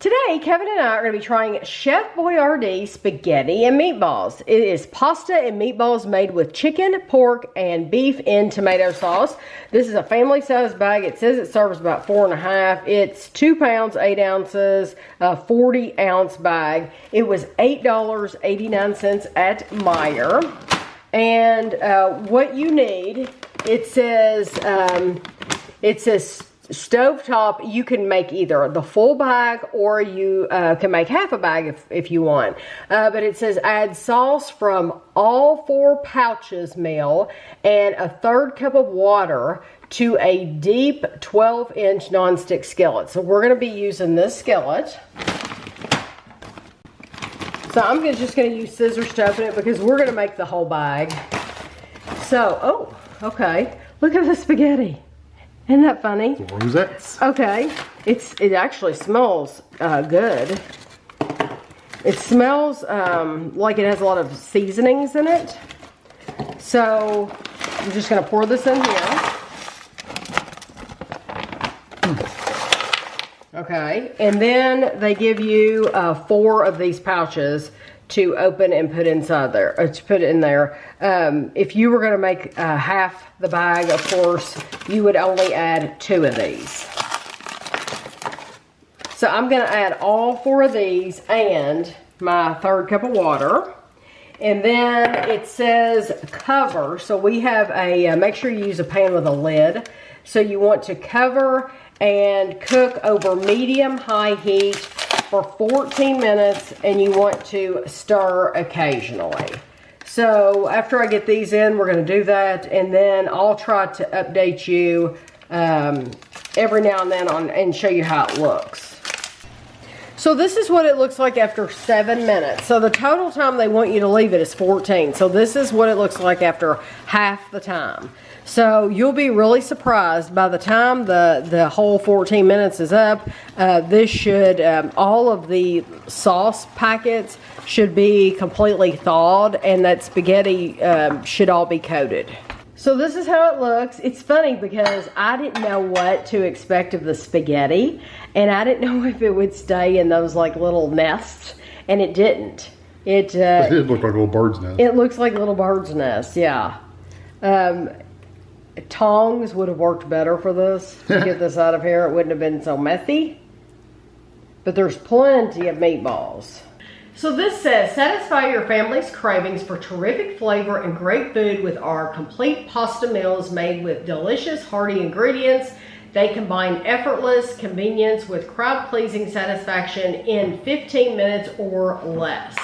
Today, Kevin and I are going to be trying Chef Boyardee spaghetti and meatballs. It is pasta and meatballs made with chicken, pork, and beef in tomato sauce. This is a family-sized bag. It says it serves about 4.5. It's 2 pounds, 8 ounces, a 40-ounce bag. It was $8.89 at Meijer. And what you need, it says stovetop. You can make either the full bag or you can make half a bag if you want. But it says add sauce from all 4 pouches meal and a 1/3 cup of water to a deep 12-inch nonstick skillet. So we're going to be using this skillet. So I'm just going to use scissors to open it because we're going to make the whole bag. So, oh, okay. Look at the spaghetti. Isn't that funny? Rosettes. Okay, it actually smells good. It smells like it has a lot of seasonings in it. So I'm just gonna pour this in here. Okay, and then they give you 4 of these pouches to open and put inside there, or to put it in there. If you were going to make half the bag, of course, you would only add 2 of these. So I'm going to add all 4 of these and my 1/3 cup of water. And then it says cover. So we have a, make sure you use a pan with a lid. So you want to cover and cook over medium-high heat for 14 minutes, and you want to stir occasionally. So after I get these in, we're going to do that, and then I'll try to update you every now and then and show you how it looks. So this is what it looks like after 7 minutes. So the total time they want you to leave it is 14. So this is what it looks like after half the time. So you'll be really surprised by the time the whole 14 minutes is up. This should, all of the sauce packets should be completely thawed, and that spaghetti should all be coated. So this is how it looks. It's funny because I didn't know what to expect of the spaghetti, and I didn't know if it would stay in those like little nests, and it didn't. It did look like a little bird's nest. It looks like a little bird's nest, yeah. Tongs would have worked better for this to get this out of here. It wouldn't have been so messy. But there's plenty of meatballs. So this says, satisfy your family's cravings for terrific flavor and great food with our complete pasta meals made with delicious, hearty ingredients. They combine effortless convenience with crowd-pleasing satisfaction in 15 minutes or less.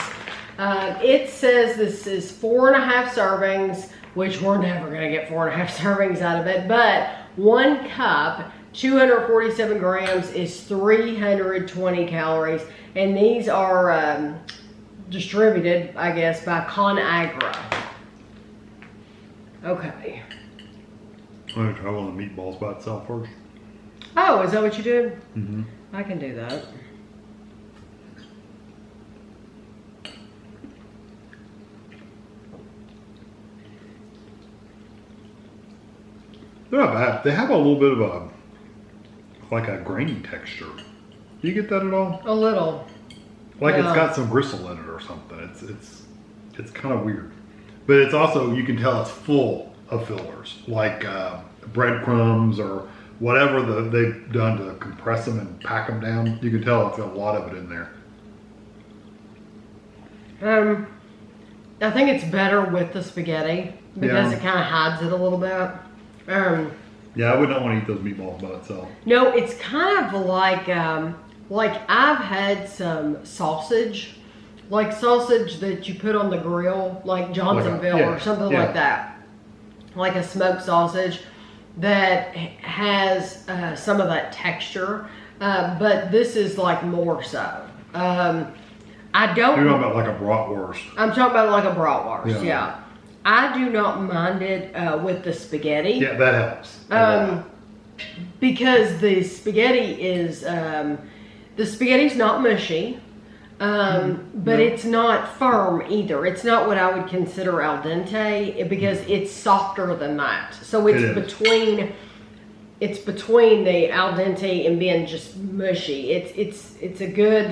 It says this is 4.5 servings, which we're never going to get 4.5 servings out of it, but 1 cup, 247 grams is 320 calories, and these are distributed, I guess, by ConAgra. Okay. I'm going to try one of the meatballs by itself first. Oh, is that what you do? Mm-hmm. I can do that. They're not bad. They have a little bit of like a grainy texture. Do you get that at all? A little. Like it's got some gristle in it or something. It's kind of weird. But it's also, you can tell it's full of fillers. Like breadcrumbs or whatever they've done to compress them and pack them down. You can tell it's got a lot of it in there. I think it's better with the spaghetti because it kind of hides it a little bit. Yeah, I would not want to eat those meatballs by itself. No, it's kind of like I've had some sausage, like sausage that you put on the grill, like Johnsonville or something like that. Like a smoked sausage that has some of that texture, but this is like more so. I don't. You're talking about like a bratwurst. I'm talking about like a bratwurst, yeah. I do not mind it with the spaghetti. Yeah, that helps. Because the spaghetti is, the spaghetti's not mushy, but it's not firm either. It's not what I would consider al dente because it's softer than that. So it's between it's between the al dente and being just mushy. It's a good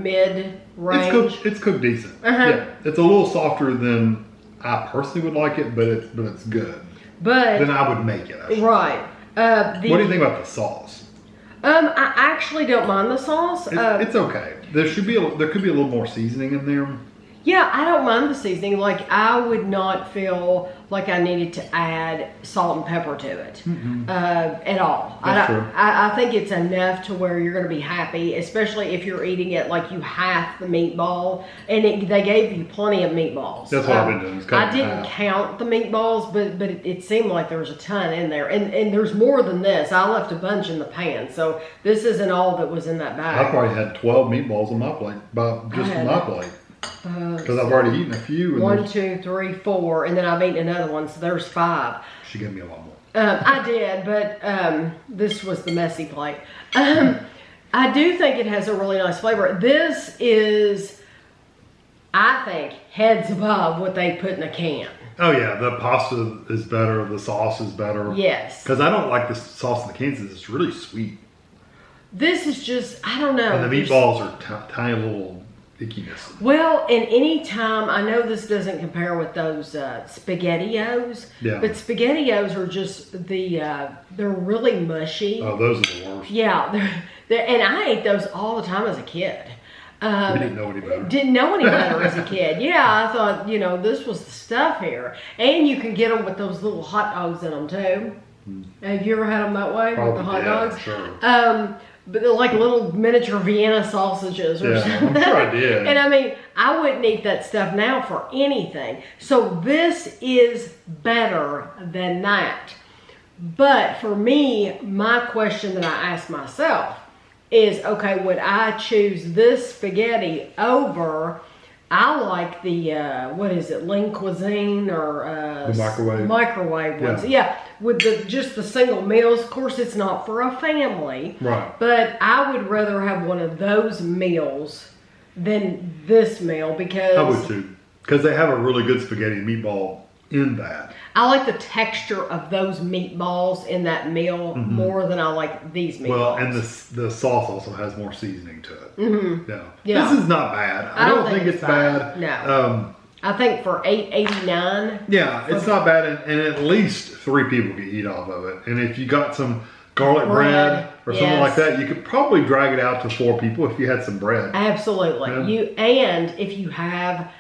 mid range. It's cooked decent. Yeah, it's a little softer than I personally would like it, but it's good. But then I would make it. Right. What do you think about the sauce? I actually don't mind the sauce. It's okay. There could be a little more seasoning in there. Yeah, I don't mind the seasoning. Like, I would not feel like I needed to add salt and pepper to it at all. That's true. I think it's enough to where you're going to be happy, especially if you're eating it like you half the meatball. And they gave you plenty of meatballs. That's what I've been doing. I didn't count the meatballs, but it seemed like there was a ton in there. And there's more than this. I left a bunch in the pan, so this isn't all that was in that bag. I probably had 12 meatballs on my plate, my plate. Because I've already eaten a few. 1, 2, 3, 4, and then I've eaten another one, so there's 5. She gave me a lot more. I did, but this was the messy plate. I do think it has a really nice flavor. This is, I think, heads above what they put in a can. Oh yeah, the pasta is better. The sauce is better. Yes. Because I don't like the sauce in the cans. It's really sweet. This is just, I don't know. And the meatballs are tiny little ickiness. Well, and any time, I know this doesn't compare with those SpaghettiOs, but SpaghettiOs are just they're really mushy. Oh, those are the worst. Yeah, and I ate those all the time as a kid. We didn't know any better. Didn't know any better as a kid. Yeah, I thought, this was the stuff here. And you can get them with those little hot dogs in them too. Have you ever had them that way with the hot dogs? Sure. But they're like little miniature Vienna sausages or something. I'm sure I did. And I mean, I wouldn't eat that stuff now for anything. So this is better than that. But for me, my question that I ask myself is, okay, would I choose this spaghetti over, I like the, what is it, Lean Cuisine or the microwave ones. Yeah, with just the single meals. Of course, it's not for a family. Right. But I would rather have one of those meals than this meal because... I would too. Because they have a really good spaghetti and meatball in that. I like the texture of those meatballs in that meal more than I like these meatballs. Well, and the sauce also has more seasoning to it. Yeah. This is not bad. I don't think it's bad. No. I think for $8.89. Yeah, it's not bad, and at least 3 people can eat off of it. And if you got some garlic bread or something like that, you could probably drag it out to 4 people if you had some bread. Absolutely. Yeah. And if you have,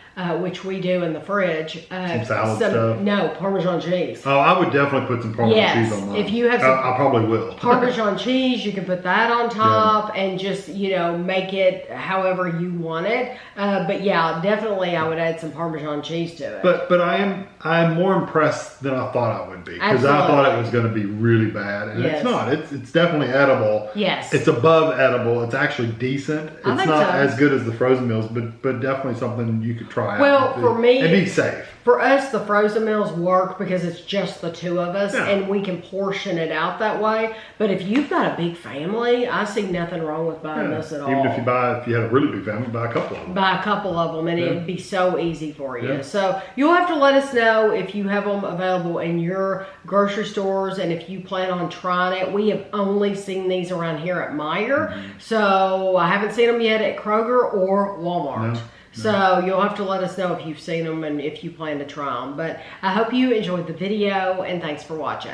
which we do in the fridge, some salad stuff. No, Parmesan cheese. Oh, I would definitely put some Parmesan cheese on mine. If you have some, I probably will. Parmesan cheese, you can put that on top and just, make it however you want it. But yeah, definitely I would add some Parmesan cheese to it. But I'm more impressed than I thought I would be. Because I thought it was going to be really bad. And it's not. It's definitely edible. Yes. It's above edible. It's actually decent. It's not as good as the frozen meals, but definitely something you could try. Well, for me, and be safe. For us, the frozen meals work because it's just the 2 of us, and we can portion it out that way. But if you've got a big family, I see nothing wrong with buying this at all. Even if you had a really big family, buy a couple of them. Buy a couple of them, and it'd be so easy for you. So you'll have to let us know if you have them available in your grocery stores, and if you plan on trying it. We have only seen these around here at Meijer, so I haven't seen them yet at Kroger or Walmart. So you'll have to let us know if you've seen them and if you plan to try them. But I hope you enjoyed the video, and thanks for watching.